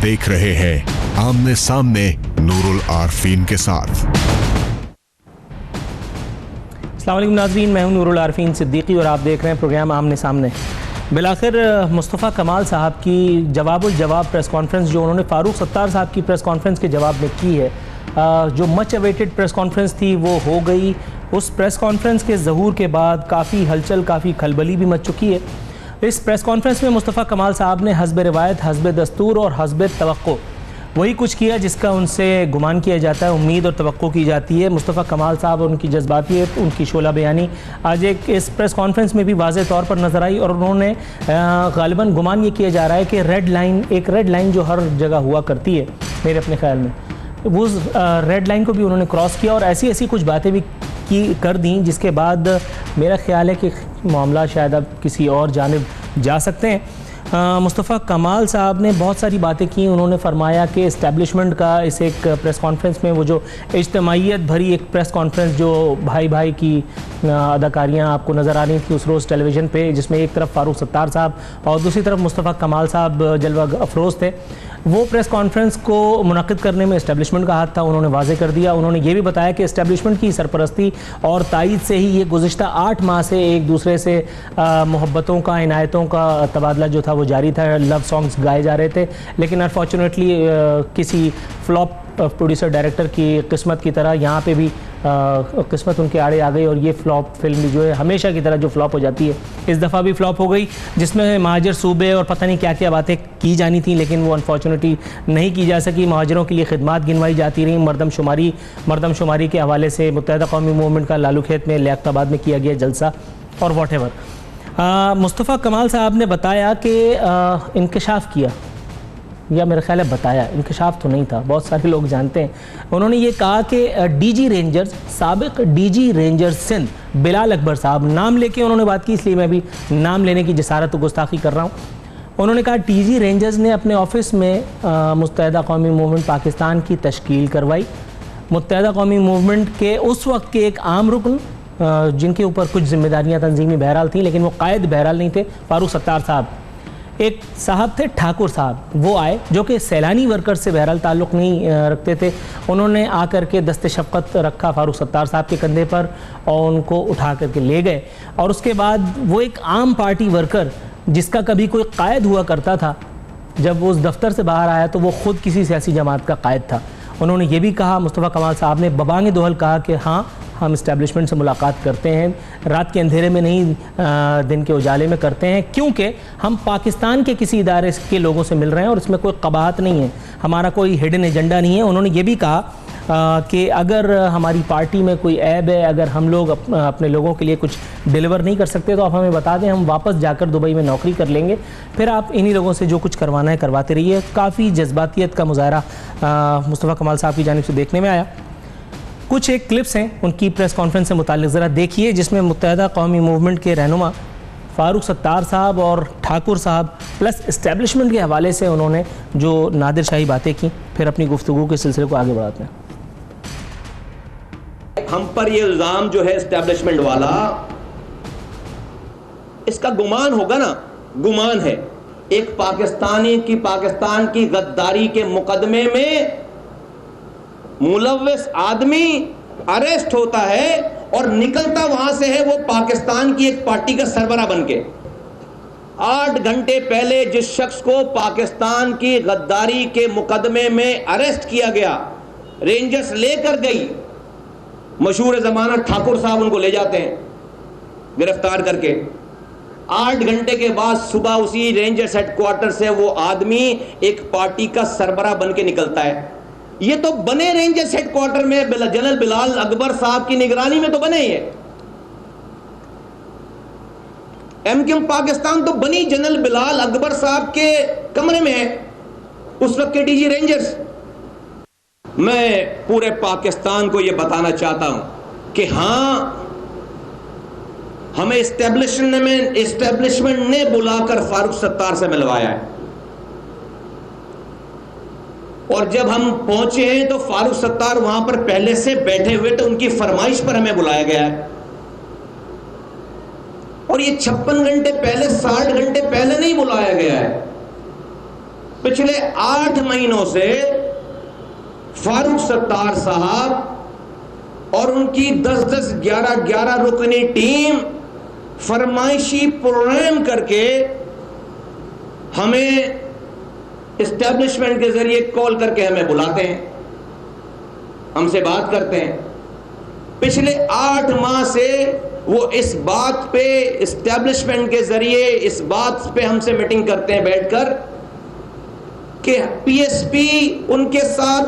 देख रहे हैं आमने सामने नूरुल आरफीन के साथ। अस्सलाम वालेकुम नाज़रीन, मैं हूं नूरुल आरफीन सिद्दीकी और आप देख रहे हैं प्रोग्राम आमने सामने। बिलाखिर मुस्तफ़ा कमाल साहब की जवाब प्रेस कॉन्फ्रेंस जो उन्होंने फ़ारूक सत्तार साहब की प्रेस कॉन्फ्रेंस के जवाब में की है, जो मच अवेटेड प्रेस कॉन्फ्रेंस थी वो हो गई। उस प्रेस कॉन्फ्रेंस के ज़हूर के बाद काफ़ी हलचल, काफ़ी खलबली भी मच चुकी है। इस प्रेस कॉन्फ्रेंस में मुस्तफ़ा कमाल साहब ने हस्ब रिवायत, हस्ब दस्तूर और हस्ब तवक्को वही कुछ किया जिसका उनसे गुमान किया जाता है, उम्मीद और तवक्को की जाती है। मुस्तफ़ा कमाल साहब और उनकी जज्बातियत, उनकी शोला बयानी आज एक इस प्रेस कॉन्फ्रेंस में भी वाज़े तौर पर नज़र आई और उन्होंने ग़ालिबन गुमान ये किया जा रहा है कि एक रेड लाइन जो हर जगह हुआ करती है, मेरे अपने ख्याल में वो रेड लाइन को भी उन्होंने क्रॉस किया और ऐसी कुछ बातें भी कर दी जिसके बाद मेरा ख्याल है कि मामला शायद अब किसी और जानिब जा सकते हैं। मुस्तफ़ा कमाल साहब ने बहुत सारी बातें की। उन्होंने फरमाया कि इस्टेब्लिशमेंट का इस एक प्रेस कॉन्फ्रेंस में वो जो इज्तमाइयत भरी एक प्रेस कॉन्फ्रेंस जो भाई की अदाकारियाँ आपको नज़र आ रही थी उस रोज़ टेलीविज़न पे, जिसमें एक तरफ फ़ारूक सत्तार साहब और दूसरी तरफ मुस्तफ़ा कमाल साहब जलवा अफरोज़ थे, वो प्रेस कॉन्फ्रेंस को मुनक़िद करने में इस्टेब्लिशमेंट का हाथ था, उन्होंने वाज़े कर दिया। उन्होंने ये भी बताया कि इस्टेब्लिशमेंट की सरपरस्ती और तायद से ही ये गुज़िश्ता 8 माह से एक दूसरे से मोहब्बतों का, इनायतों का तबादला जो था वो जारी था। लव सॉन्ग्स गाए जा रहे थे, लेकिन अनफॉर्चुनेटली किसी फ्लॉप प्रोड्यूसर डायरेक्टर की किस्मत की तरह यहाँ पे भी किस्मत उनके आड़े आ गई और ये फ्लॉप फिल्म जो है हमेशा की तरह जो फ्लॉप हो जाती है इस दफ़ा भी फ्लॉप हो गई, जिसमें महाजर सूबे और पता नहीं क्या क्या बातें की जानी थी लेकिन वो अनफॉर्चुनेटली नहीं की जा सकी। महाजरों के लिए खिदमात गिनवाई जाती रही। मरदमशुमारी के हवाले से मुत्तहिदा कौमी मूवमेंट का लालूखेत में, लियाकताबाद में किया गया जलसा और वॉटेवर। मुस्तफ़ा कमाल साहब ने बताया कि इंकशाफ किया, या मेरा ख्याल है बताया, इंकशाफ तो नहीं था, बहुत सारे लोग जानते हैं। उन्होंने ये कहा कि डीजी रेंजर्स, साबिक डीजी रेंजर्स सिंध बिलाल अकबर साहब, नाम लेके उन्होंने बात की, इसलिए मैं भी नाम लेने की जसारत गुस्ताखी कर रहा हूँ। उन्होंने कहा डीजी रेंजर्स ने अपने ऑफिस में मुत्तहिदा कौमी मूवमेंट पाकिस्तान की तश्कील करवाई। मुत्तहिदा कौमी मूवमेंट के उस वक्त के एक आम रुकन जिनके ऊपर कुछ जिम्मेदारियाँ तंजीमी बहरहाल थी लेकिन वो कायद बहरहाल नहीं थे, फ़ारूक सत्तार साहब, एक साहब थे ठाकुर साहब, वो आए जो कि सैलानी वर्कर से बहरहाल ताल्लुक़ नहीं रखते थे। उन्होंने आकर के दस्ते शफ़क़त रखा फ़ारूक सत्तार साहब के कंधे पर और उनको उठा करके ले गए। और उसके बाद वो एक आम पार्टी वर्कर जिसका कभी कोई कायद हुआ करता था, जब वो उस दफ्तर से बाहर आया तो वो ख़ुद किसी सियासी जमात का कायद था। उन्होंने ये भी कहा, मुस्तफ़ा कमाल साहब ने बबांग दोहल कहा कि हाँ, हम इस्टेब्लिशमेंट से मुलाकात करते हैं, रात के अंधेरे में नहीं दिन के उजाले में करते हैं, क्योंकि हम पाकिस्तान के किसी इदारे के लोगों से मिल रहे हैं और इसमें कोई कबाहत नहीं है, हमारा कोई हिडन एजेंडा नहीं है। उन्होंने ये भी कहा कि अगर हमारी पार्टी में कोई ऐब है, अगर हम लोग अपने लोगों के लिए कुछ डिलीवर नहीं कर सकते तो आप हमें बता दें, हम वापस जाकर दुबई में नौकरी कर लेंगे, फिर आप इन्हीं लोगों से जो कुछ करवाना है करवाते रहिए। काफ़ी जज्बातियत का मुजाहरा मुस्तफ़ा कमाल साहब की जानिब से देखने में आया। कुछ एक क्लिप्स हैं उनकी प्रेस कॉन्फ्रेंस से मुताल्लिक़, ज़रा देखिए, जिसमें मुत्तहिदा कौमी मूवमेंट के रहनुमा फ़ारूक सत्तार साहब और ठाकुर साहब प्लस इस्टेब्लिशमेंट के हवाले से उन्होंने जो नादिर शाही बातें की। फिर अपनी गुफ्तगू के सिलसिले को आगे बढ़ाते हैं। हम पर ये इल्ज़ाम जो है इस्टेब्लिशमेंट वाला, इसका गुमान होगा ना, गुमान है। एक पाकिस्तान की गद्दारी के मुकदमे में मुलव्वस आदमी अरेस्ट होता है और निकलता वहां से है वो पाकिस्तान की एक पार्टी का सरबरा बनके। 8 घंटे पहले जिस शख्स को पाकिस्तान की गद्दारी के मुकदमे में अरेस्ट किया गया, रेंजर्स लेकर गई, मशहूर जमानत ठाकुर साहब उनको ले जाते हैं गिरफ्तार करके। 8 घंटे के बाद सुबह उसी रेंजर्स हेडक्वार्टर से वो आदमी एक पार्टी का सरबरा बन के निकलता है। ये तो बने रेंजर्स हेडक्वार्टर में जनरल बिलाल अकबर साहब की निगरानी में तो बने ही है। एमक्यूएम पाकिस्तान तो बनी जनरल बिलाल अकबर साहब के कमरे में है, उस वक्त के डीजी रेंजर्स। मैं पूरे पाकिस्तान को यह बताना चाहता हूं कि हां, हमें इस्टेब्लिशमेंट ने बुलाकर फ़ारूक सत्तार से मिलवाया है और जब हम पहुंचे हैं तो फ़ारूक सत्तार वहां पर पहले से बैठे हुए थे, उनकी फरमाइश पर हमें बुलाया गया है। और ये 56 घंटे पहले, 60 घंटे पहले नहीं बुलाया गया है। पिछले 8 महीनों से फारूक सत्तार साहब और उनकी 10-10, 11-11 रुकनी टीम फरमाइशी प्रोग्राम करके हमें एस्टेब्लिशमेंट के जरिए कॉल करके हमें बुलाते हैं, हमसे बात करते हैं। पिछले 8 माह से वो इस बात पे एस्टेब्लिशमेंट के जरिए इस बात पे हमसे मीटिंग करते हैं बैठकर कि पीएसपी उनके साथ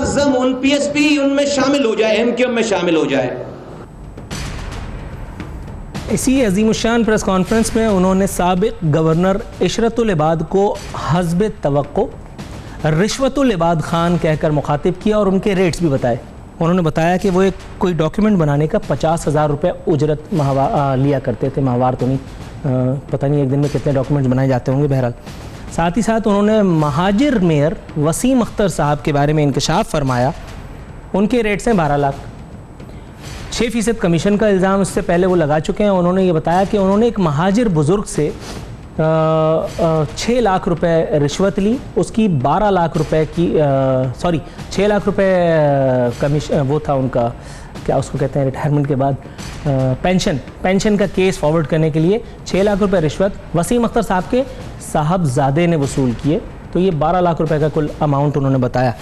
पीएसपी उनमें शामिल हो जाए, एमक्यूएम में शामिल हो जाए। इसी अजीमुशान प्रेस कॉन्फ्रेंस में उन्होंने साबिक गवर्नर इशरतुल इबाद को हस्ब तवक्को रिश्वतुल इबाद खान कहकर मुखातिब किया और उनके रेट्स भी बताए। उन्होंने बताया कि वो एक कोई डॉक्यूमेंट बनाने का 50,000 रुपये उजरत लिया करते थे, माहवार तो नहीं, पता नहीं एक दिन में कितने डॉक्यूमेंट्स बनाए जाते होंगे। बहरहाल साथ ही साथ उन्होंने महाजिर मेयर वसीम अख्तर साहब के बारे में इंकशाफ फरमाया। उनके रेट्स हैं 12 लाख। 6% कमीशन का इल्ज़ाम इससे पहले वो लगा चुके हैं। उन्होंने ये बताया कि उन्होंने एक महाजिर बुज़ुर्ग से 6 लाख रुपए रिश्वत ली, उसकी 12 लाख रुपए की 6 लाख रुपए कमीशन, वो था उनका, क्या उसको कहते हैं, रिटायरमेंट के बाद पेंशन का केस फॉरवर्ड करने के लिए 6 लाख रुपए रिश्वत वसीम अख्तर साहब के साहबजादे ने वसूल किए। तो ये 12 लाख रुपए का कुल अमाउंट उन्होंने बताया।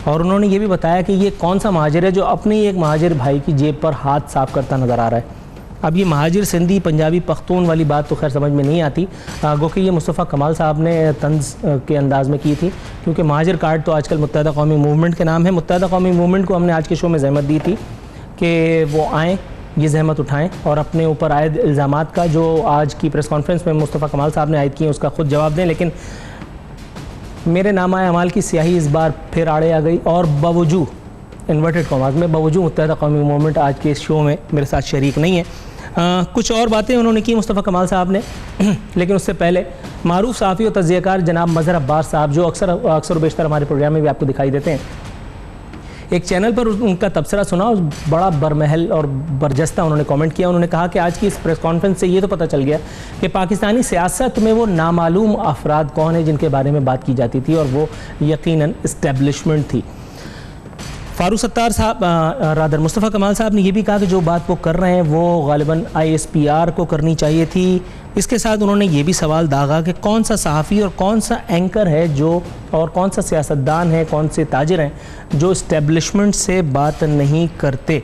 और उन्होंने ये भी बताया कि ये कौन सा महाजिर है जो अपने एक महाजिर भाई की जेब पर हाथ साफ करता नज़र आ रहा है। अब ये महाजिर सिंधी पंजाबी पख्तून वाली बात तो खैर समझ में नहीं आती, गो कि ये मुस्तफ़ा कमाल साहब ने तंज़ के अंदाज़ में की थी, क्योंकि महाजिर कार्ड तो आजकल मुत्तहदा कौमी मूवमेंट के नाम है। मुत्तहदा कौमी मूवमेंट को हमने आज के शो में ज़हमत दी थी कि वो आएँ, ये ज़हमत उठाएँ और अपने ऊपर आयद इल्ज़ामात का जो आज की प्रेस कॉन्फ्रेंस में मुस्तफ़ा कमाल साहब ने आयद किए उसका ख़ुद जवाब दें। लेकिन मेरे नामा अमाल की स्याही इस बार फिर आड़े आ गई और बावजूद इन्वर्टेड कॉमास में बावजूद मुत्तहदा कौमी मूवमेंट आज के इस शो में मेरे साथ शरीक नहीं है। कुछ और बातें उन्होंने की मुस्तफ़ा कमाल साहब ने, लेकिन उससे पहले मारूफ सहाफ़ी और तज़कियाकार जनाब मज़हर अब्बास साहब जो अक्सर बेशतर हमारे प्रोग्राम में भी आपको दिखाई देते हैं, एक चैनल पर उनका तबसरा सुना और बड़ा बरमहल और बरजस्ता उन्होंने कमेंट किया। उन्होंने कहा कि आज की इस प्रेस कॉन्फ्रेंस से ये तो पता चल गया कि पाकिस्तानी सियासत में वो नामालूम अफराद कौन है जिनके बारे में बात की जाती थी, और वो यकीनन इस्टेब्लिशमेंट थी। फारूक सत्तार साहब रादर मुस्तफ़ा कमाल साहब ने यह भी कहा कि जो बात वो कर रहे हैं वो गालिबन ISPR को करनी चाहिए थी। इसके साथ उन्होंने ये भी सवाल दागा कि कौन सा सहाफ़ी और कौन सा एंकर है जो, और कौन सा सियासतदान है, कौन से ताजिर हैं जो इस्टेब्लिशमेंट से बात नहीं करते।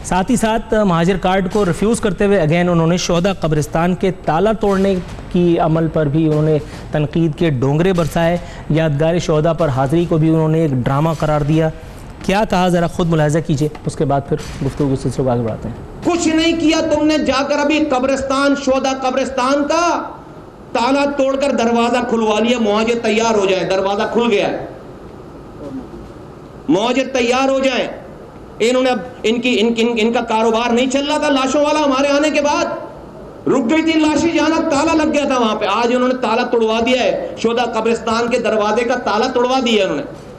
साथ ही साथ महाजिर कार्ड को रिफ्यूज़ करते हुए अगेन उन्होंने शोहदा कब्रिस्तान के ताला तोड़ने की अमल पर भी उन्होंने तनकीद के डोंगरे बरसाए। यादगार शोहदा पर हाज़िरी को भी उन्होंने एक ड्रामा करार दिया। क्या कहा ज़रा खुद मुलाहिज़ा कीजिए, उसके बाद फिर गुफ्तगू के सिलसिले को आगे बढ़ाते हैं। कुछ नहीं किया तुमने, जाकर अभी कब्रिस्तान, शोहदा कब्रिस्तान का ताला तोड़कर दरवाजा खुलवा लिया। मुहाजिर तैयार हो जाए, दरवाजा खुल गया, मुहाजिर तैयार हो जाए। इन्होंने अब इनका कारोबार नहीं चल रहा था लाशों वाला, हमारे आने के बाद रुक गई थी लाशें जाना, ताला लग गया था वहां पे। आज उन्होंने ताला तोड़वा दिया है, शोहदा कब्रिस्तान के दरवाजे का ताला तोड़वा दिया उन्होंने।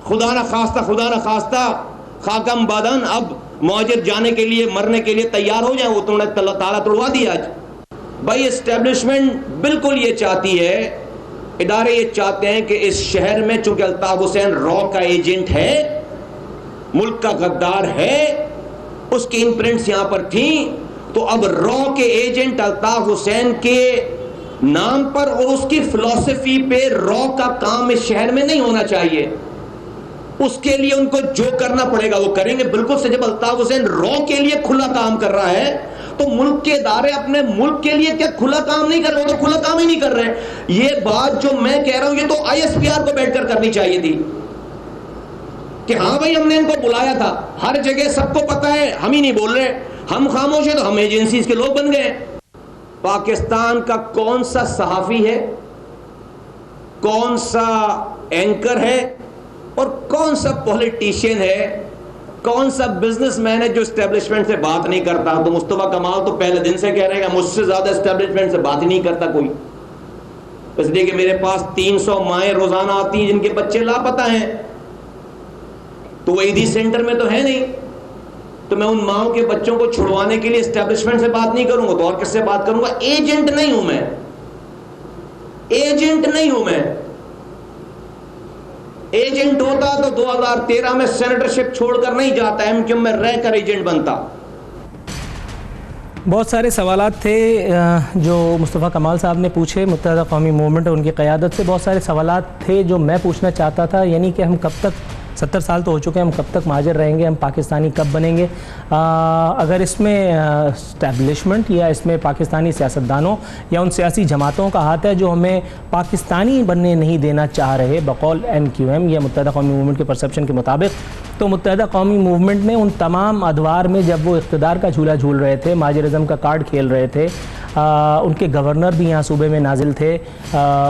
खुदा न खास्ता खाकम बादन अब मुहाजिर जाने के लिए, मरने के लिए तैयार हो जाए, वो तो उन्होंने ताला तोड़वा दिया आज। भाई एस्टेब्लिशमेंट बिल्कुल ये चाहती है, इदारे ये चाहते हैं कि इस शहर में चूंकि अल्ताफ हुसैन रॉ का एजेंट है, मुल्क का गद्दार है, उसकी इम्प्रिंट्स यहां पर थी, तो अब रॉ के एजेंट अल्ताफ हुसैन के नाम पर और उसकी फिलॉसफी पे रॉ का काम इस शहर में नहीं होना चाहिए। उसके लिए उनको जो करना पड़ेगा वो करेंगे, बिल्कुल से। जब अल्ताफ हुसैन रॉ के लिए खुला काम कर रहा है तो मुल्क के इदारे अपने मुल्क के लिए क्या खुला काम नहीं कर रहे? वो तो खुला काम ही नहीं कर रहे। ये बात जो मैं कह रहा हूं ये तो ISPR को बैठकर करनी चाहिए थी कि हाँ भाई हमने इनको बुलाया था, हर जगह सबको पता है, हम ही नहीं बोल रहे, हम खामोश है तो हम एजेंसीज के लोग बन गए। पाकिस्तान का कौन सा सहाफी है, कौन सा एंकर है और कौन सा पॉलिटिशियन है, कौन सा बिजनेसमैन है जो एस्टेब्लिशमेंट से बात नहीं करता? तो मुस्तफा कमाल तो पहले दिन से कह रहे हैं मुझसे ज्यादा एस्टेब्लिशमेंट से बात ही नहीं करता कोई, इसलिए कि मेरे पास 300 माएँ रोजाना आती हैं जिनके बच्चे लापता हैं, तो वो ईदी सेंटर में तो है नहीं, तो मैं उन माओं के बच्चों को छुड़वाने के लिए एस्टेब्लिशमेंट से बात नहीं करूंगा तो और किससे बात करूंगा? एजेंट नहीं हूं मैं, एजेंट नहीं हूं मैं। एजेंट होता तो 2013 में सेनेटरशिप छोड़कर नहीं जाता, एमक्यूएम में रहकर एजेंट बनता। बहुत सारे सवालात थे जो मुस्तफ़ा कमाल साहब ने पूछे मुत्तहदा कौमी मूवमेंट और उनकी क़यादत से। बहुत सारे सवालात थे जो मैं पूछना चाहता था, यानी कि हम कब तक, 70 साल तो हो चुके हैं, हम कब तक महाजर रहेंगे, हम पाकिस्तानी कब बनेंगे। अगर इसमें इस्टेब्लिशमेंट या इसमें पाकिस्तानी सियासतदानों या उन सियासी जमातों का हाथ है जो हमें पाकिस्तानी बनने नहीं देना चाह रहे बकौल एमक्यूएम या मुत्तहदा कौमी मूवमेंट के परसेप्शन के मुताबिक, तो मुत्तहदा कौमी मूवमेंट ने उन तमाम अदवार में जब वो इक़्तिदार का झूला झूल रहे थे, महाजरिज़म का कार्ड खेल रहे थे, उनके गवर्नर भी यहाँ सूबे में नाजिल थे,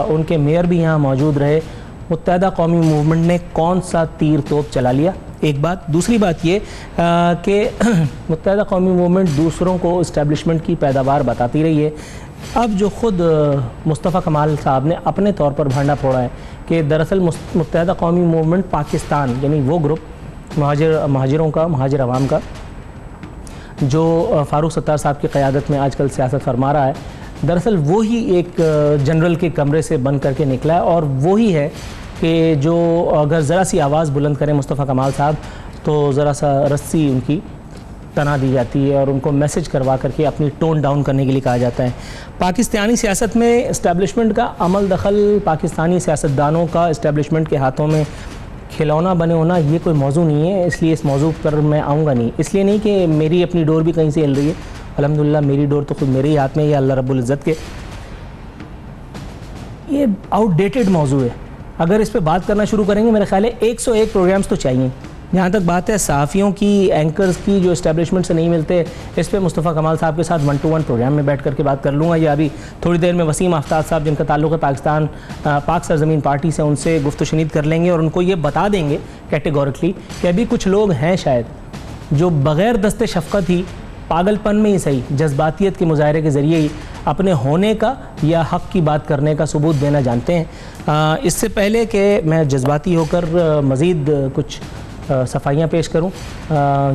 उनके मेयर भी यहाँ मौजूद रहे, मुत्तहदा कौमी मूवमेंट ने कौन सा तीर तोप चला लिया। एक बात। दूसरी बात ये कि मुत्तहदा कौमी मूवमेंट दूसरों को इस्टेब्लिशमेंट की पैदावार बताती रही है। अब जो ख़ुद मुस्तफ़ा कमाल साहब ने अपने तौर पर भरना फोड़ा है कि दरअसल मुत्तहदा कौमी मूवमेंट पाकिस्तान, यानी वो ग्रुप महाजिरों का, महाजिर अवाम का, जो फ़ारूक सत्तार साहब की क़यादत में आजकल सियासत फरमा रहा है, दरअसल वो ही एक जनरल के कमरे से बन करके निकला है। और वही है कि जो अगर ज़रा सी आवाज़ बुलंद करें मुस्तफ़ा कमाल साहब तो ज़रा सा रस्सी उनकी तना दी जाती है और उनको मैसेज करवा करके अपनी टोन डाउन करने के लिए कहा जाता है। पाकिस्तानी सियासत में इस्टेब्लिशमेंट का अमल दखल, पाकिस्तानी सियासतदानों का इस्टेब्लिशमेंट के हाथों में खिलौना बने होना, ये कोई मौजू नहीं है, इसलिए इस मौजू पर मैं आऊँगा नहीं। इसलिए नहीं कि मेरी अपनी डोर भी कहीं से हिल रही है, अल्हम्दुलिल्लाह मेरी डोर तो खुद मेरे ही हाथ में है, अल्लाह रब्बुल इज़्ज़त के। ये आउटडेटेड मौजू है, अगर इस पे बात करना शुरू करेंगे मेरे ख्याल है 101 प्रोग्राम्स तो चाहिए। जहाँ तक बात है सहाफ़ियों की, एंकर्स की जो इस्टेब्लिशमेंट से नहीं मिलते, इस पे मुस्तफ़ा कमाल साहब के साथ 1-to-1 प्रोग्राम में बैठ करके बात कर लूँगा, या अभी थोड़ी देर में वसीम आफ्ताब साहब जिनका ताल्लुक़ है पाकिस्तान पाक सरज़मीन पार्टी से, उनसे गुफ्तशनीद कर लेंगे और उनको ये बता देंगे कैटेगोरिकली कि अभी कुछ लोग हैं शायद जो बग़ैर दस्ते शफ़क़त ही, पागलपन में ही सही, जज्बातियत के मुजाहरे के ज़रिए ही अपने होने का या हक़ की बात करने का सबूत देना जानते हैं। इससे पहले कि मैं जज्बाती होकर मज़ीद कुछ सफाइयाँ पेश करूँ,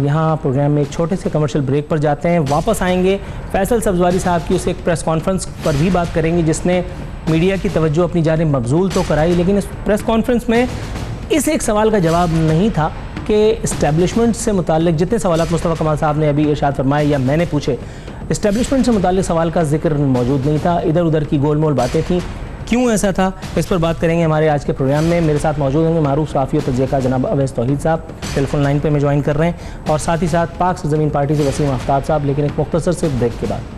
यहाँ प्रोग्राम में एक छोटे से कमर्शियल ब्रेक पर जाते हैं, वापस आएंगे फैसल सब्ज़वारी साहब की उस एक प्रेस कॉन्फ्रेंस पर भी बात करेंगे जिसने मीडिया की तवज्जो अपनी जानिब मबजूल तो कराई, लेकिन इस प्रेस कॉन्फ्रेंस में इस एक सवाल का जवाब नहीं था कि इस्टेब्लिशमेंट से मुताल्लिक जितने सवाल मुस्तफ़ा कमाल साहब ने अभी इरशाद फरमाए या मैंने पूछे, इस्टेब्लिशमेंट से मुताल्लिक सवाल का जिक्र मौजूद नहीं था, इधर उधर की गोलमोल बातें थीं। क्यों ऐसा था, इस पर बात करेंगे हमारे आज के प्रोग्राम में। मेरे साथ मौजूद होंगे मारूफ सहाफ़ी और तज्ज़िया का जनाब अवैस तौहीद साहब, टेलीफोन लाइन पे मैं ज्वाइन कर रहे हैं, और साथ ही साथ पाक सरज़मीन पार्टी से वसीम आफ्ताब साहब, लेकिन एक मुख्तसर से ब्रेक के बाद।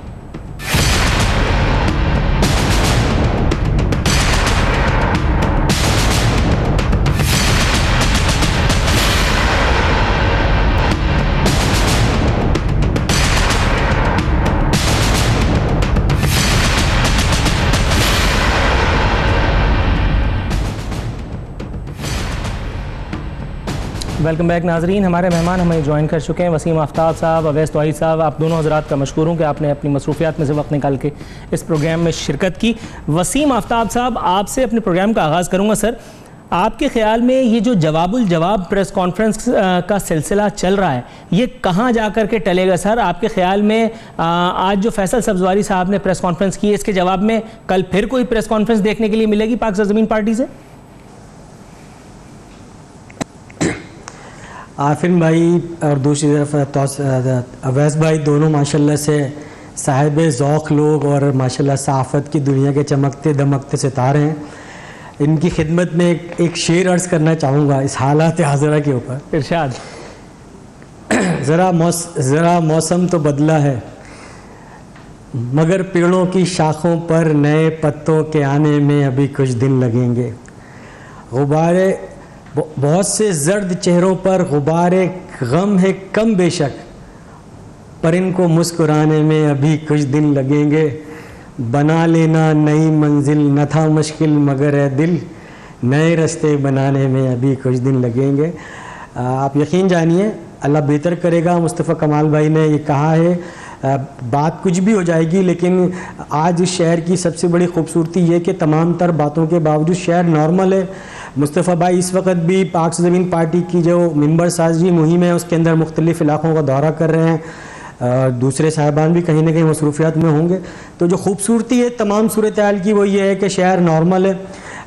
वेलकम बैक नाजरीन। हमारे मेहमान हमें ज्वाइन कर चुके हैं वसीम आफ्ताब साहब, अवैस तौहीद साहब। आप दोनों हज़रात का मशकूर हूँ कि आपने अपनी मसरूफियात में से वक्त निकाल के इस प्रोग्राम में शिरकत की। वसीम आफ्ताब साहब, आपसे अपने प्रोग्राम का आगाज़ करूँगा। सर, आपके ख़्याल में ये जो जवाबुल जवाब प्रेस कॉन्फ्रेंस का सिलसिला चल रहा है, ये कहाँ जा कर के टलेगा? सर, आपके ख़्याल में आज जो फैसल सब्ज़वारी साहब ने प्रेस कॉन्फ्रेंस की है, इसके जवाब में कल फिर कोई प्रेस कॉन्फ्रेंस देखने के लिए मिलेगी पाक सरज़मीन पार्टी से? आफिन भाई और दूसरी तरफ अवैस भाई, दोनों माशाल्लाह से साहिब ज़ौक़ लोग और माशाल्लाह सहाफ़त की दुनिया के चमकते दमकते सितारे हैं। इनकी खिदमत में एक शेर अर्ज़ करना चाहूँगा इस हालात हाज़िरा के ऊपर। इरशाद। ज़रा मौसम तो बदला है, मगर पेड़ों की शाखों पर नए पत्तों के आने में अभी कुछ दिन लगेंगे। गुब्बारे, बहुत से जर्द चेहरों पर गुब्बारे गम है कम बेशक, पर इनको मुस्कुराने में अभी कुछ दिन लगेंगे। बना लेना नई मंजिल न था मुश्किल, मगर है दिल नए रास्ते बनाने में अभी कुछ दिन लगेंगे। आप यकीन जानिए अल्लाह बेहतर करेगा। मुस्तफ़ा कमाल भाई ने ये कहा है, बात कुछ भी हो जाएगी, लेकिन आज इस शहर की सबसे बड़ी खूबसूरती ये कि तमाम तर बातों के बावजूद शहर नॉर्मल है। मुस्तफ़ा भाई इस वक्त भी पाक ज़मीन पार्टी की जो मेंबर साजी मुहिम है उसके अंदर मुख्तलिफ़ इलाक़ों का दौरा कर रहे हैं। दूसरे साहिबान भी कहीं ना कहीं मसरूफियात में होंगे। तो जो खूबसूरती है तमाम सूरत हाल की वो ये है कि शहर नॉर्मल है,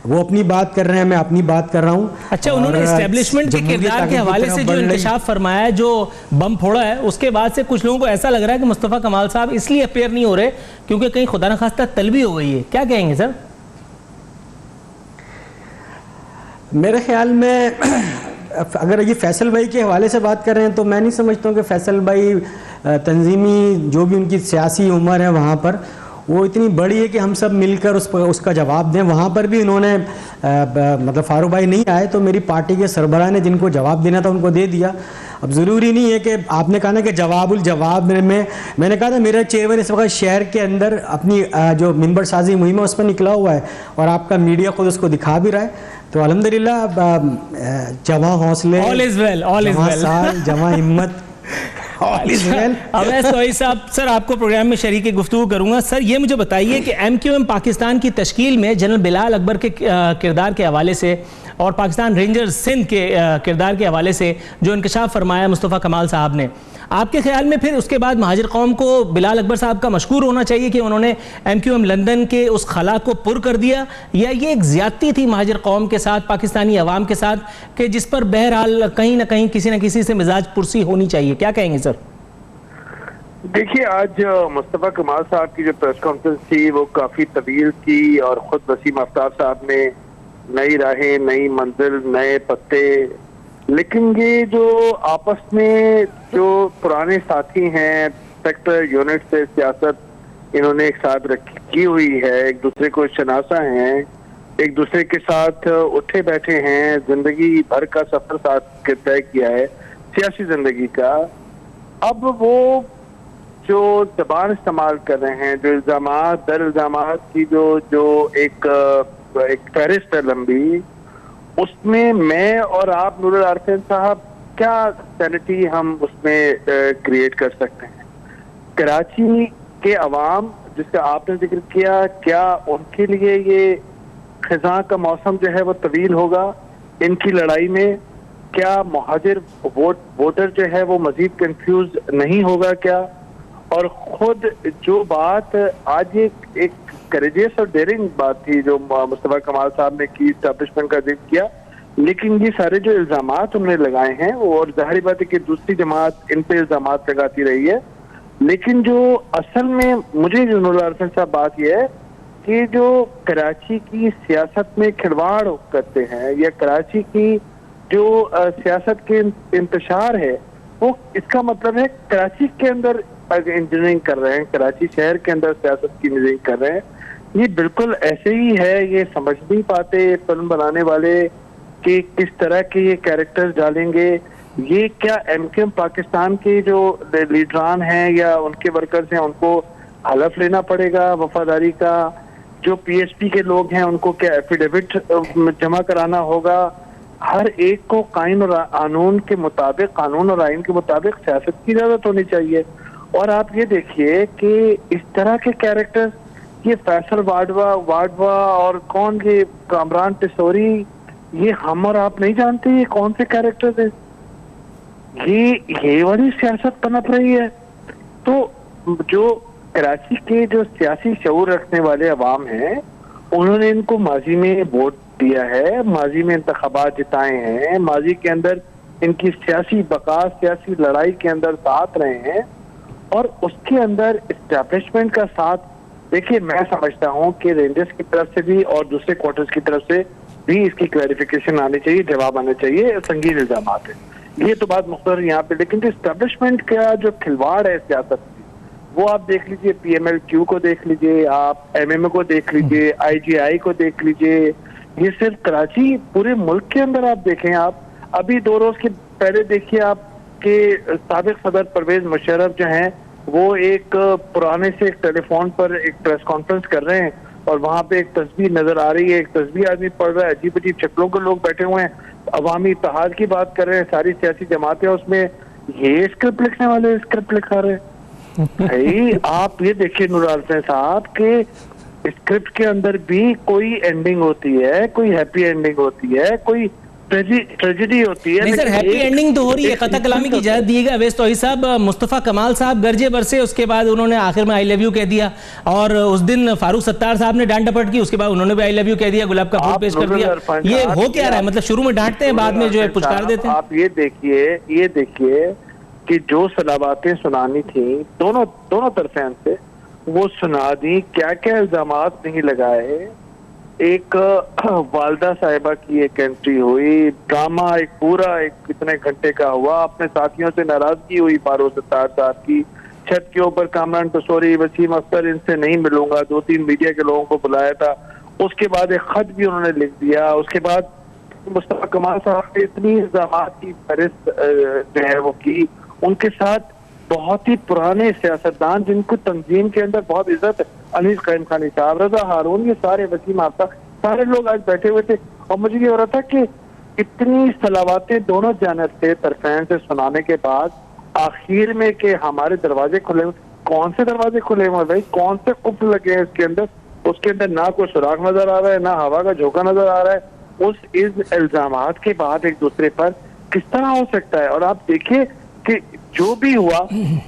वो अपनी बात कर रहे हैं, मैं अपनी बात कर रहा हूँ। अच्छा, उन्होंने एस्टेब्लिशमेंट के किरदार के हवाले से जो इंकशाफ फरमाया है, जो बम फोड़ा है, उसके बाद से कुछ लोगों को ऐसा लग रहा है कि मुस्तफ़ा कमाल साहब इसलिए अपेयर नहीं हो रहे क्योंकि कहीं खुदा न खास्ता तलबी हो गई है। क्या कहेंगे सर? मेरे ख्याल में अगर ये फैसल भाई के हवाले से बात कर रहे हैं तो मैं नहीं समझता हूँ कि फैसल भाई तंजीमी जो भी उनकी सियासी उम्र है वहाँ पर वो इतनी बड़ी है कि हम सब मिलकर उसका जवाब दें। वहाँ पर भी उन्होंने मतलब फारूक भाई नहीं आए तो मेरी पार्टी के सरबराह ने जिनको जवाब देना था उनको दे दिया। अब ज़रूरी नहीं है कि आपने कहा ना कि जवाबुल जवाब में मैंने कहा था मेरा चेयरमैन इस वक्त शहर के अंदर अपनी जो मिंबर साजी मुहिम है उस पर निकला हुआ है और आपका मीडिया खुद उसको दिखा भी रहा है। तो अल्हम्दुलिल्लाह जवां हौसले, ऑल इज वेल, जवां हिम्मत, ऑल इज वेल। अवैस तौहीद साहब, सर आपको प्रोग्राम में शरीक गुफ्तगू करूंगा। सर ये मुझे बताइए कि MQM पाकिस्तान की तश्कील में जनरल बिलाल अकबर के किरदार के हवाले से और पाकिस्तान रेंजर्स सिंध के किरदार के हवाले से जो इंकशाफ फरमाया मुस्तफ़ा कमाल साहब ने, आपके ख्याल में फिर उसके बाद महाजिर कौम को बिलाल अकबर साहब का मशकूर होना चाहिए कि उन्होंने MQM लंदन के उस खला को पुर कर दिया, या ये एक ज़्यादती थी महाजिर कौम के साथ, पाकिस्तानी अवाम के साथ, कि जिस पर बहरहाल कहीं ना कहीं किसी न किसी से मिजाज पुरसी होनी चाहिए? क्या कहेंगे सर? देखिए, आज मुस्तफ़ा कमाल साहब की जो प्रेस कॉन्फ्रेंस थी वो काफ़ी तवील थी और ख़ुद वसीम आफ्ताब साहब ने नई राहें, नई मंजिल, नए पत्ते, लेकिन ये जो आपस में जो पुराने साथी हैं, सेक्टर यूनिट से सियासत इन्होंने एक साथ की हुई है, एक दूसरे को शनासा हैं, एक दूसरे के साथ उठे बैठे हैं, जिंदगी भर का सफर साथ तय किया है सियासी जिंदगी का। अब वो जो जबान इस्तेमाल कर रहे हैं, जो इल्जामात दर इल्जामात की जो एक फहरिस्त है लंबी, उसमें मैं और आप नूरुल आरफीन साहब क्या सैनिटी हम उसमें क्रिएट कर सकते हैं? कराची के अवाम जिसका आपने जिक्र किया, क्या उनके लिए ये खिज़ां का मौसम जो है वो तवील होगा इनकी लड़ाई में? क्या मुहाजिर वोटर जो है वो मजीद कंफ्यूज नहीं होगा क्या? और खुद जो बात आज एक करेजियस और डेयरिंग बात थी जो मुस्तफ़ा कमाल साहब ने की, एस्टैब्लिशमेंट का जिक्र किया, लेकिन ये सारे जो इल्जामात उन्होंने लगाए हैं वो, और जाहिर बात है कि दूसरी जमात इन पे इल्जामात लगाती रही है, लेकिन जो असल में मुझे जो नूरुल आरफीन साहब बात यह है कि जो कराची की सियासत में खिलवाड़ करते हैं या कराची की जो सियासत के इंतशार है, वो इसका मतलब है कराची के अंदर इंजीनियरिंग कर रहे हैं, कराची शहर के अंदर सियासत की इंजीनियरिंग कर रहे हैं। ये बिल्कुल ऐसे ही है, ये समझ नहीं पाते फिल्म बनाने वाले कि किस तरह के ये कैरेक्टर्स डालेंगे। ये क्या MQM पाकिस्तान के जो लीडरान हैं या उनके वर्कर्स हैं उनको हलफ लेना पड़ेगा वफादारी का? जो PSP के लोग हैं उनको क्या एफिडेविट जमा कराना होगा? हर एक को कानून और कानून के मुताबिक, कानून और आइन के मुताबिक सियासत की इजाजत होनी चाहिए। और आप ये देखिए कि इस तरह के कैरेक्टर्स, ये फैसल वाडवा और कौन, ये कामरान टिसोरी, ये हम और आप नहीं जानते ये कौन से कैरेक्टर्स हैं। ये वाली सियासत पनप रही है। तो जो कराची के जो सियासी शऊर रखने वाले अवाम हैं उन्होंने इनको माजी में वोट दिया है, माजी में इंतखाबात जिताए हैं, माजी के अंदर इनकी सियासी बका, सियासी लड़ाई के अंदर साथ रहे हैं, और उसके अंदर इस्टेब्लिशमेंट का साथ। देखिए, मैं समझता हूं कि रेंजर्स की तरफ से भी और दूसरे क्वार्टर्स की तरफ से भी इसकी क्लैरिफिकेशन आनी चाहिए, जवाब आना चाहिए। संगीन इल्जामात है, ये तो बात मुख्तर यहाँ पे, लेकिन जो इस्टेब्लिशमेंट का जो खिलवाड़ है सियासत की, वो आप देख लीजिए, PMLQ को देख लीजिए, आप MMA को देख लीजिए, IGI को देख लीजिए। ये सिर्फ कराची, पूरे मुल्क के अंदर आप देखें। आप अभी 2 रोज के पहले देखिए आप कि साबिक सदर परवेज मुशर्रफ जो हैं वो एक पुराने से एक टेलीफोन पर एक प्रेस कॉन्फ्रेंस कर रहे हैं और वहां पे एक तस्वीर नजर आ रही है, एक तस्वीर आदमी पढ़ रहा है, अजीब अजीब शक्लों के लोग बैठे हुए हैं, अवामी इत्तेहाद की बात कर रहे हैं, सारी सियासी जमातें उसमें, ये स्क्रिप्ट लिखने वाले स्क्रिप्ट लिखा रहे हैं। आप ये देखिए नूरुल आरफीन साहब के स्क्रिप्ट के अंदर भी कोई एंडिंग होती है, कोई हैप्पी एंडिंग होती है, कोई ट्रेजेडी होती है। नहीं सर, हैप्पी एंडिंग तो हो रही है। कतल कलामी की इजाजत दी गई अवैस तौहीद साहब, मुस्तफ़ा कमाल साहब गरजे बरसे, उसके बाद उन्होंने आखिर में आई लव यू कह दिया, और उस दिन फारूक सत्तार साहब ने डांट डपट की, उसके बाद उन्होंने भी आई लव यू कह दिया, गुलाब का फूल पेश कर दिया। ये हो क्या रहा है? मतलब शुरू में डांटते हैं, बाद में जो है पुचकार देते हैं। आप ये देखिए कि जो सलावातें सुनानी थी दोनों तरफें से वो सुना दी, क्या क्या इल्जामात नहीं लगाए। एक वालदा साहिबा की एक एंट्री हुई, ड्रामा एक पूरा कितने घंटे का हुआ, अपने साथियों से नाराजगी हुई फारूक सत्तार साहब की, छत के ऊपर कामरान टसोरी, वसीम अख्तर, इनसे नहीं मिलूंगा, 2-3 मीडिया के लोगों को बुलाया था, उसके बाद एक खत भी उन्होंने लिख दिया। उसके बाद मुस्तफा कमाल साहब ने इतनी इल्जामात की फहरिस्त जो है वो की, उनके साथ बहुत ही पुराने सियासतदान जिनको तंजीम के अंदर बहुत इज्जत है, अनीस क़य्यूम खानी साहब, रजा हारून, ये सारे, वसीम आफ्ताब, सारे लोग आज बैठे हुए थे। और मुझे ये हो रहा था कि इतनी सलावातें दोनों जानिब से तरफें से सुनाने के बाद आखिर में कि हमारे दरवाजे खुले, कौन से दरवाजे खुले हुए भाई, कौन से कुफ्र लगे हैं इसके अंदर? उसके अंदर ना कोई सुराग नजर आ रहा है, ना हवा का झोंका नजर आ रहा है। उस इल्जामात के बाद एक दूसरे पर किस तरह हो सकता है? और आप देखिए कि जो भी हुआ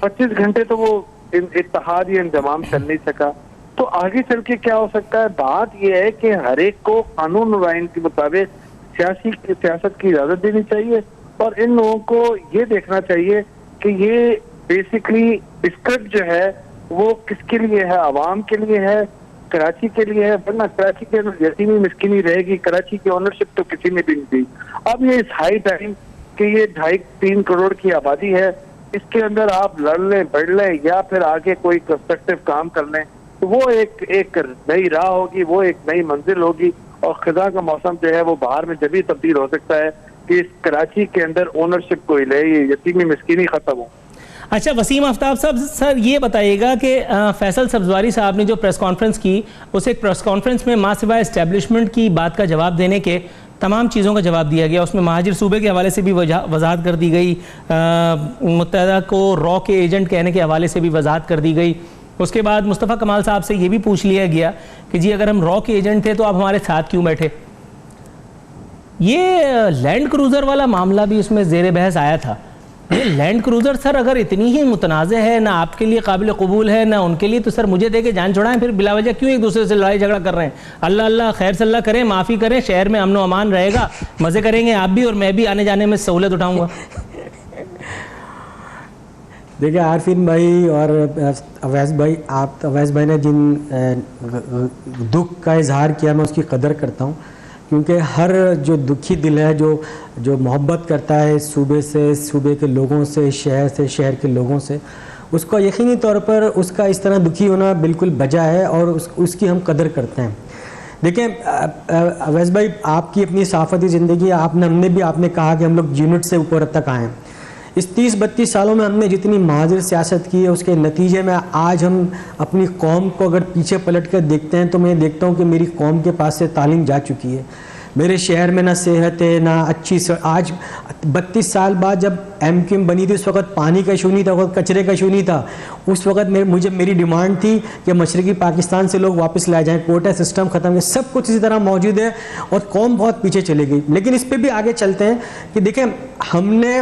25 घंटे तो वो इत्तेहाद या इंजमाम चल नहीं सका, तो आगे चल के क्या हो सकता है? बात यह है कि हर एक को कानून और आइन के मुताबिक सियासत की इजाजत देनी चाहिए, और इन लोगों को ये देखना चाहिए कि ये बेसिकली स्क्रिप्ट जो है वो किसके लिए है? आवाम के लिए है, कराची के लिए है, वरना कराची के अंदर यतीमी मिस्कीनी रहेगी, कराची की ओनरशिप तो किसी ने भी नहीं दी। अब ये इस हाई टाइम कि ये 2.5-3 करोड़ की आबादी है, इसके अंदर आप लड़ लें, बढ़ लें, या फिर आगे कोई कंस्ट्रक्टिव काम कर लें, तो वो एक नई राह होगी, वो एक नई मंजिल होगी, और खिजा का मौसम जो है वो बाहर में जब भी तब्दील हो सकता है कि इस कराची के अंदर ओनरशिप कोई ले, ये यतीमी मिस्कीनी खत्म हो। अच्छा वसीम आफ्ताब साहब, सर ये बताइएगा कि फैसल सब्जवारी साहब ने जो प्रेस कॉन्फ्रेंस की, उस एक प्रेस कॉन्फ्रेंस में मां सिवाय एस्टेब्लिशमेंट की बात का जवाब देने के तमाम चीज़ों का जवाब दिया गया। उसमें महाजिर सूबे के हवाले से भी वजाहत कर दी गई, मुत्तहदा को रॉ के एजेंट कहने के हवाले से भी वजाहत कर दी गई। उसके बाद मुस्तफ़ा कमाल साहब से ये भी पूछ लिया गया कि जी अगर हम रॉ के एजेंट थे तो आप हमारे साथ क्यों बैठे। ये लैंड क्रूज़र वाला मामला भी उसमें ज़ेर बहस आया था। ये लैंड क्रूज़र सर अगर इतनी ही मुतनाज़ है, ना आपके लिए काबिल कबूल है ना उनके लिए, तो सर मुझे दे के जान छुड़ाएं, फिर बिलावजह क्यों एक दूसरे से लड़ाई झगड़ा कर रहे हैं। अल्लाह अल्लाह खैर सल्ला करें, माफ़ी करें, शहर में अमन व अमान रहेगा, मज़े करेंगे आप भी और मैं भी, आने जाने में सहूलत उठाऊँगा। देखिए आरफीन भाई और अवैस भाई, अवैस भाई ने जिन दुख का इजहार किया मैं उसकी कदर करता हूँ, क्योंकि हर जो दुखी दिल है, जो मोहब्बत करता है सूबे से, सूबे के लोगों से, शहर के लोगों से, उसको यकीनी तौर पर उसका इस तरह दुखी होना बिल्कुल बजा है और उसकी हम कदर करते हैं। देखिए अवैस भाई, आपकी अपनी सहाफ़ती ज़िंदगी, आपने कहा कि हम लोग यूनिट से ऊपर तक आए हैं। इस 30-32 सालों में हमने जितनी महाजिर सियासत की है, उसके नतीजे में आज हम अपनी कौम को अगर पीछे पलट कर देखते हैं तो मैं देखता हूँ कि मेरी कौम के पास से तालीम जा चुकी है। मेरे शहर में ना सेहत है, ना अच्छी आज 32 साल बाद जब MQM बनी थी, उस वक्त पानी का इशू नहीं था, उस वक्त कचरे का इशू नहीं था। उस वक्त मेरी डिमांड थी कि मशरक़ी पाकिस्तान से लोग वापस लाए जाएं, कोटा सिस्टम ख़त्म है, सब कुछ इसी तरह मौजूद है और कौम बहुत पीछे चली गई। लेकिन इस पर भी आगे चलते हैं कि देखें, हमने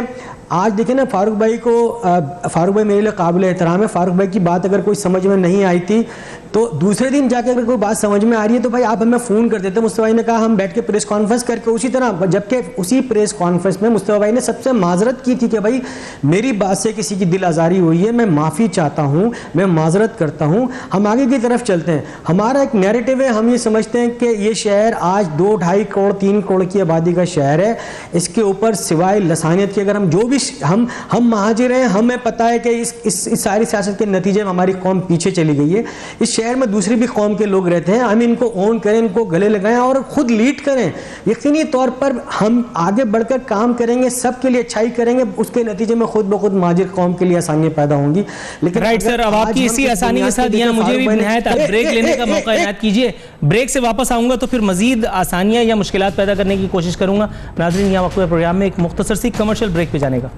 आज देखें ना, फारूक भाई मेरे लिए काबिल एहतराम है। फारूक भाई की बात अगर कोई समझ में नहीं आई थी तो दूसरे दिन जाके अगर कोई बात समझ में आ रही है तो भाई आप हमें फ़ोन कर देते। मुस्तफ़ा भाई ने कहा हम बैठ के प्रेस कॉन्फ्रेंस करके, उसी तरह जबकि उसी प्रेस कॉन्फ्रेंस में मुस्तफ़ा भाई ने सबसे माजरत की थी कि भाई मेरी बात से किसी की दिल आज़ारी हुई है, मैं माफ़ी चाहता हूँ, मैं माजरत करता हूँ, हम आगे की तरफ चलते हैं। हमारा एक नैरेटिव है, हम ये समझते हैं कि ये शहर आज 2-2.5 करोड़ 3 करोड़ की आबादी का शहर है। इसके ऊपर सिवाय लसानियत के अगर हम जो भी हम महाजिर हैं, हमें पता है कि इस सारी सियासत के नतीजे में हमारी कौम पीछे चली गई है। इस शहर में दूसरी भी कौम के लोग रहते हैं, हम इनको ओन करें, इनको गले लगाएं और खुद लीड करें। यकीनी तौर पर हम आगे बढ़कर काम करेंगे, सबके लिए अच्छाई करेंगे, उसके नतीजे में खुद ब खुद महाजिर कौम के लिए आसानियां पैदा होंगी। लेकिन राइट सर, अब आपकी इसी आसानी के साथ यहाँ मुझे भी निहायत ब्रेक लेने का मौका इनायत कीजिए। ब्रेक से वापस आऊंगा तो फिर मजीद आसानियां या मुश्किलात पैदा करने की कोशिश करूंगा। नाज़रीन, यहाँ वक्त प्रोग्राम में एक मुख्तसर सी कमर्शियल ब्रेक पे जाने का।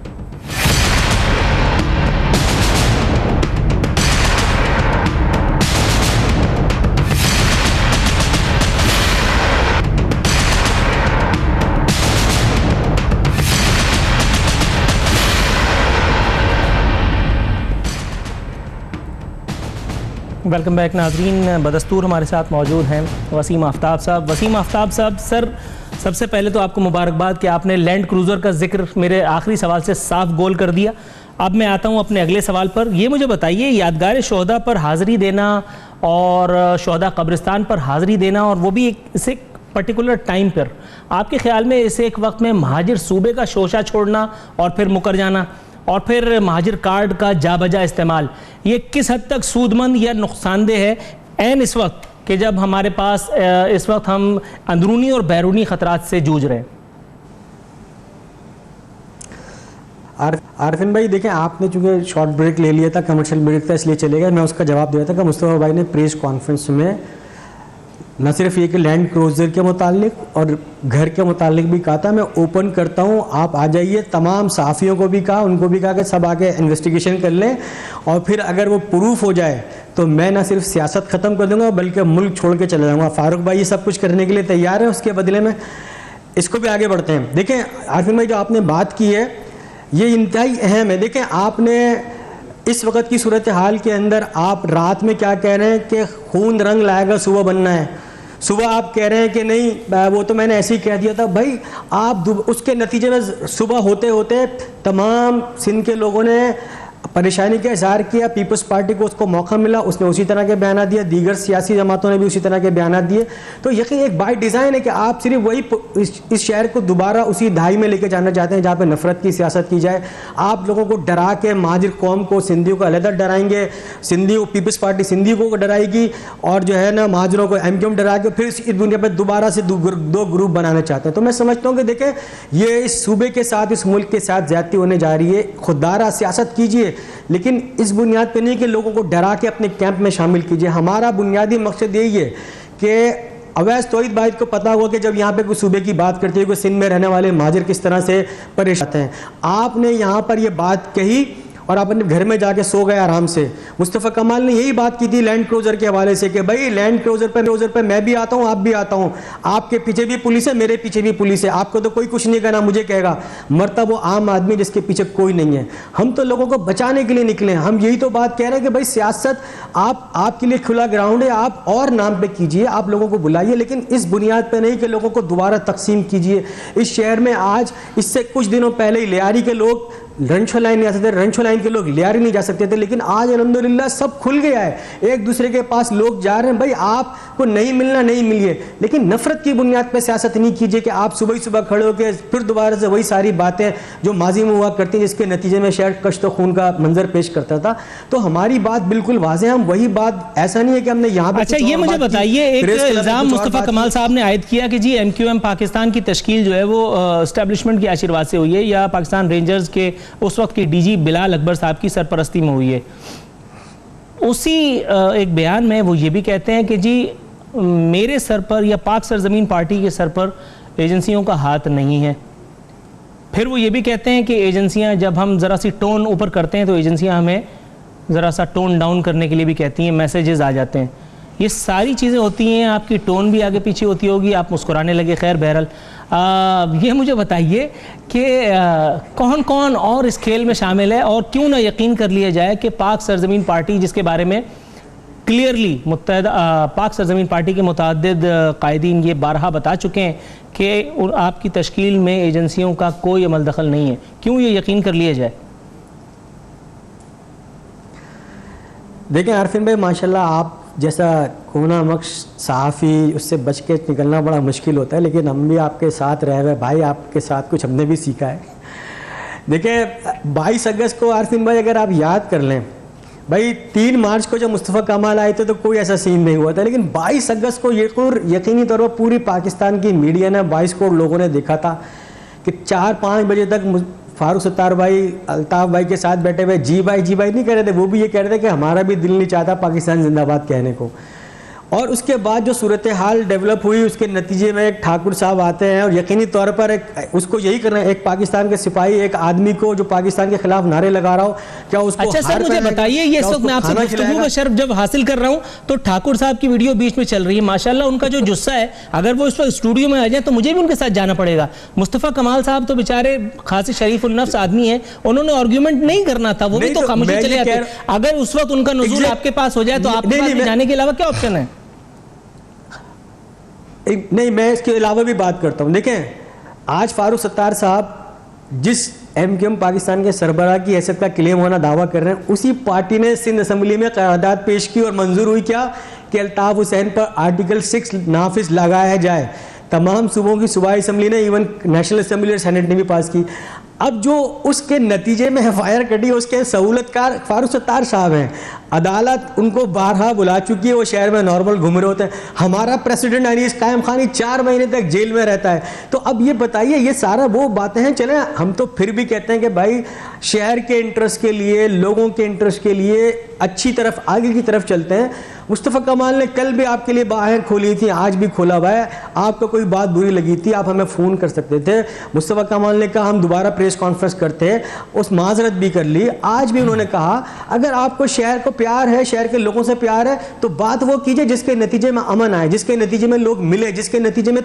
वेलकम बैक नाजरीन। बदस्तूर हमारे साथ मौजूद हैं वसीम आफ्ताब साहब। वसीम आफ्ताब साहब, सर सबसे पहले तो आपको मुबारकबाद कि आपने लैंड क्रूज़र का जिक्र मेरे आखिरी सवाल से साफ गोल कर दिया। अब मैं आता हूं अपने अगले सवाल पर। ये मुझे बताइए, यादगार शोहदा पर हाज़िरी देना और शोहदा कब्रिस्तान पर हाज़िरी देना, और वो भी इसे पर्टिकुलर टाइम पर, आपके ख्याल में इसे एक वक्त में महाजिर सूबे का शोशा छोड़ना और फिर मुकर जाना और फिर महाजिर कार्ड का जा बजा इस्तेमाल, ये किस हद तक सूदमंद या नुकसानदेह है ऐन इस वक्त कि जब हमारे पास इस वक्त हम अंदरूनी और बैरूनी ख़तरात से जूझ रहे हैं? आरफिन भाई देखें, आपने चूँकि शॉर्ट ब्रेक ले लिया था, कमर्शियल ब्रेक था, इसलिए चले गए। मैं उसका जवाब दे रहा था कि मुस्तफ़ा भाई ने प्रेस कॉन्फ्रेंस में न सिर्फ ये कि लैंड क्रूज़र के मुतालिक और घर के मुतालिक भी कहा था, मैं ओपन करता हूँ, आप आ जाइए। तमाम सहाफ़ियों को भी कहा, उनको भी कहा कि सब आके इन्वेस्टिगेशन कर लें, और फिर अगर वो प्रूफ हो जाए तो मैं ना सिर्फ सियासत ख़त्म कर दूंगा बल्कि मुल्क छोड़ के चला जाऊँगा। फारूक भाई ये सब कुछ करने के लिए तैयार है, उसके बदले में इसको भी आगे बढ़ते हैं। देखें आरफिन भाई, जो आपने बात की है ये इंतहाई अहम है। देखें, आपने इस वक्त की सूरत हाल के अंदर आप रात में क्या कह रहे हैं कि खून रंग लाएगा, सुबह बनना है। सुबह आप कह रहे हैं कि नहीं वो तो मैंने ऐसे ही कह दिया था। भाई आप उसके नतीजे में सुबह होते होते तमाम सिंध के लोगों ने परेशानी का इजहार किया, पीपल्स पार्टी को उसको मौका मिला, उसने उसी तरह के बयान दिए, दीगर सियासी जमातों ने भी उसी तरह के बयान दिए। तो यकीन एक बाय डिज़ाइन है कि आप सिर्फ वही इस शहर को दोबारा उसी ढाई में लेके जाना चाहते हैं जहाँ पे नफरत की सियासत की जाए। आप लोगों को डरा के महाजिर कौम को, सिंधियों को अलग डराएंगे, सिंधियों पीपल्स पार्टी सिंधियों को डराएगी, और जो है ना महाजिरों को MQM डरा के फिर इस दुनिया पर दोबारा से दो ग्रुप बनाना चाहते हैं। तो मैं समझता हूँ कि देखें, ये इस सूबे के साथ, इस मुल्क के साथ ज्यादती होने जा रही है। खुददारा सियासत कीजिए, लेकिन इस बुनियाद पे नहीं कि लोगों को डरा के अपने कैंप में शामिल कीजिए। हमारा बुनियादी मकसद यही है कि अवैस तौहीद भाई को पता होगा कि जब यहाँ पे कोई सूबे की बात करती है, कोई सिंध में रहने वाले महाजिर किस तरह से परेशान हैं। आपने यहाँ पर ये बात कही और आप अपने घर में जाके सो गए आराम से। मुस्तफ़ा कमाल ने यही बात की थी लैंड क्रूज़र के हवाले से कि भाई लैंड क्रूज़र पे मैं भी आता हूँ, आप भी आता हूँ, आपके पीछे भी पुलिस है, मेरे पीछे भी पुलिस है, आपको तो कोई कुछ नहीं कहना, मुझे कहेगा। मरता वो आम आदमी जिसके पीछे कोई नहीं है। हम तो लोगों को बचाने के लिए निकले हैं। हम यही तो बात कह रहे हैं कि भाई सियासत आपके लिए खुला ग्राउंड है, आप और नाम पे कीजिए, आप लोगों को बुलाइए, लेकिन इस बुनियाद पे नहीं कि लोगों को दोबारा तकसीम कीजिए। इस शहर में आज इससे कुछ दिनों पहले ही लियारी के लोग रंशो लाइन नहीं आ सकते, रंशो लाइन के लोग लियारी नहीं जा सकते थे, लेकिन आज अल्हम्दुलिल्लाह सब खुल गया है। एक दूसरे के पास लोग जा रहे हैं। भाई आपको नहीं मिलना नहीं मिलिए, लेकिन नफरत की बुनियाद पर सियासत नहीं कीजिए कि आप सुबह ही सुबह खड़े होकर फिर दोबारा से वही सारी बातें जो माजी में हुआ करती हैं, जिसके नतीजे में शहर कश्त खून का मंजर पेश करता था। तो हमारी बात बिल्कुल वाज़ेह है, हम वही बात, ऐसा नहीं है कि हमने यहाँ पे। अच्छा, ये मुझे बताइए, एक इल्ज़ाम मुस्तफ़ा कमाल साहब ने आयद किया कि जी MQM पाकिस्तान की तश्कील जो है वो एस्टेब्लिशमेंट के आशीर्वाद से हुई है, या पाकिस्तान रेंजर्स के उस वक्त के DG बिलाल अकबर साहब की सरपरस्ती में हुई है। उसी एक बयान में वो ये भी कहते हैं कि जी मेरे सर पर या पाक सरजमीन पार्टी के सर पर एजेंसियों का हाथ नहीं है। फिर वो ये भी कहते हैं कि एजेंसियां, जब हम ज़रा सी टोन ऊपर करते हैं तो एजेंसियां हमें ज़रा सा टोन डाउन करने के लिए भी कहती हैं, मैसेजेस आ जाते हैं। ये सारी चीज़ें होती हैं, आपकी टोन भी आगे पीछे होती होगी, आप मुस्कुराने लगे। खैर बहरहाल ये मुझे बताइए कि कौन कौन और इस खेल में शामिल है, और क्यों ना यकीन कर लिया जाए कि पाक सरजमीन पार्टी, जिसके बारे में क्लियरली पाक सरजमीन पार्टी के मुतअद्दिद कायदीन ये बारहा बता चुके हैं कि आपकी तश्कील में एजेंसियों का कोई अमल दखल नहीं है, क्यों ये यकीन कर लिया जाए? देखें आरफिन भाई, माशाल्लाह आप जैसा कोना मक्श सहाफ़ी, उससे बच के निकलना बड़ा मुश्किल होता है, लेकिन हम भी आपके साथ रह हुए भाई, आपके साथ कुछ हमने भी सीखा है। देखिए 22 अगस्त को आरफिन भाई अगर आप याद कर लें, भाई 3 मार्च को जब मुस्तफ़ा कमाल आए थे तो कोई ऐसा सीन नहीं हुआ था, लेकिन 22 अगस्त को यकीनी तौर पर पूरी पाकिस्तान की मीडिया ने 22 करोड़ लोगों ने देखा था कि 4-5 बजे तक फारूक सत्तार भाई अल्ताफ़ भाई के साथ बैठे हुए जी भाई नहीं कह रहे थे, वो भी ये कह रहे थे कि हमारा भी दिल नहीं चाहता पाकिस्तान जिंदाबाद कहने को। और उसके बाद जो सूरत हाल डेवलप हुई उसके नतीजे में एक ठाकुर साहब आते हैं और यकीनी तौर पर एक उसको यही करना है, एक पाकिस्तान के सिपाही एक आदमी को जो पाकिस्तान के खिलाफ नारे लगा रहा हो, क्या उसको अच्छा सर मुझे बताइए, ये इस वक्त मैं आपसे गुफ्तगू का शर्फ जब हासिल कर रहा हूं तो ठाकुर साहब की वीडियो बीच में चल रही है, माशाल्लाह उनका जो जुस्सा है, अगर वो इस वक्त स्टूडियो में आ जाए तो मुझे भी उनके साथ जाना पड़ेगा। मुस्तफ़ा कमाल साहब तो बेचारे खासी शरीफ उन नफ्स आदमी है, उन्होंने आर्गुमेंट नहीं करना था, वो भी तो खामोशी चले जाते। अगर उस वक्त उनका नुज़ूल आपके पास हो जाए तो आपके पास जाने के अलावा क्या ऑप्शन है? नहीं, मैं इसके अलावा भी बात करता हूं। देखें, आज फारूक सत्तार साहब जिस एमक्यूएम पाकिस्तान के सरबराह की हैसियत का क्लेम होना दावा कर रहे हैं, उसी पार्टी ने सिंध असेंबली में करारदाद पेश की और मंजूर हुई क्या कि अल्ताफ हुसैन पर आर्टिकल 6 नाफिज लगाया जाए। तमाम सूबों की सूबाई असेंबली ने, इवन नेशनल असेंबली और सेनेट ने भी पास की। अब जो उसके नतीजे में एफआईआर कटी, उसके सहूलतकार फारूक सत्तार साहब हैं। अदालत उनको बारहा बुला चुकी है, वो शहर में नॉर्मल घूम रहे होते हैं। हमारा प्रेसिडेंट अनीस कायम खानी 4 महीने तक जेल में रहता है। तो अब ये बताइए, ये सारा वो बातें हैं। चले, हम तो फिर भी कहते हैं कि भाई शहर के इंटरेस्ट के लिए, लोगों के इंटरेस्ट के लिए अच्छी तरफ, आगे की तरफ चलते हैं। मुस्तफ़ा कमाल ने कल भी आपके लिए बाहें खोली थी, आज भी खोला हुआ है। आपको कोई बात बुरी लगी थी, आप हमें फ़ोन कर सकते थे। मुस्तफ़ा कमाल ने कहा हम दोबारा प्रेस कॉन्फ्रेंस करते हैं, उस माजरत भी कर ली। आज भी उन्होंने कहा अगर आपको शहर को प्यार है, शहर के लोगों से प्यार है, तो बात वो कीजिए जिसके नतीजे में अमन आए, जिसके नतीजे में लोग मिले, जिसके नतीजे में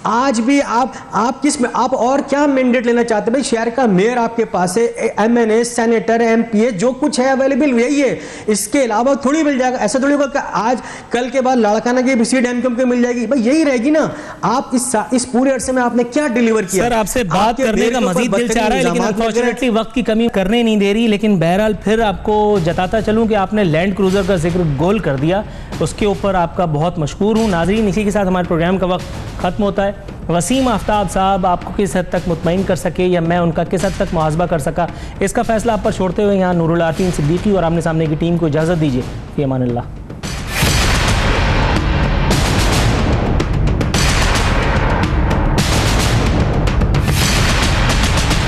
आज भी आप किस में आप और क्या मैंडेट लेना चाहते हैं? भाई शहर का मेयर आपके पास है, MNA, सेनेटर, MP, जो कुछ है अवेलेबल यही है, इसके अलावा थोड़ी मिल जाएगा। ऐसा थोड़ी होगा आज कल के बाद लाड़काना की भी सीट एमक्यूएम को मिल जाएगी, भाई यही रहेगी ना। आप इस पूरे अरसे में आपने क्या डिलीवर किया? सर आपसे बात करने का मजीद दिल चाह रहा है, लेकिन अनफॉर्चुनेटली वक्त की कमी करने नहीं दे रही। लेकिन बहरहाल फिर आपको जताता चलूं कि आपने लैंड क्रूजर का जिक्र गोल कर दिया, उसके ऊपर आपका बहुत मशकूर हूं। नाज़रीन, इसी के साथ हमारे प्रोग्राम का वक्त ख़त्म होता है। वसीम आफ्ताब साहब आपको किस हद तक मुतमईन कर सके या मैं उनका किस हद तक मुहासबा कर सका, इसका फैसला आप पर छोड़ते हुए यहाँ नूरुल आरफीन सिद्दीकी और आमने सामने की टीम को इजाज़त दीजिए। फ़ी अमान अल्लाह।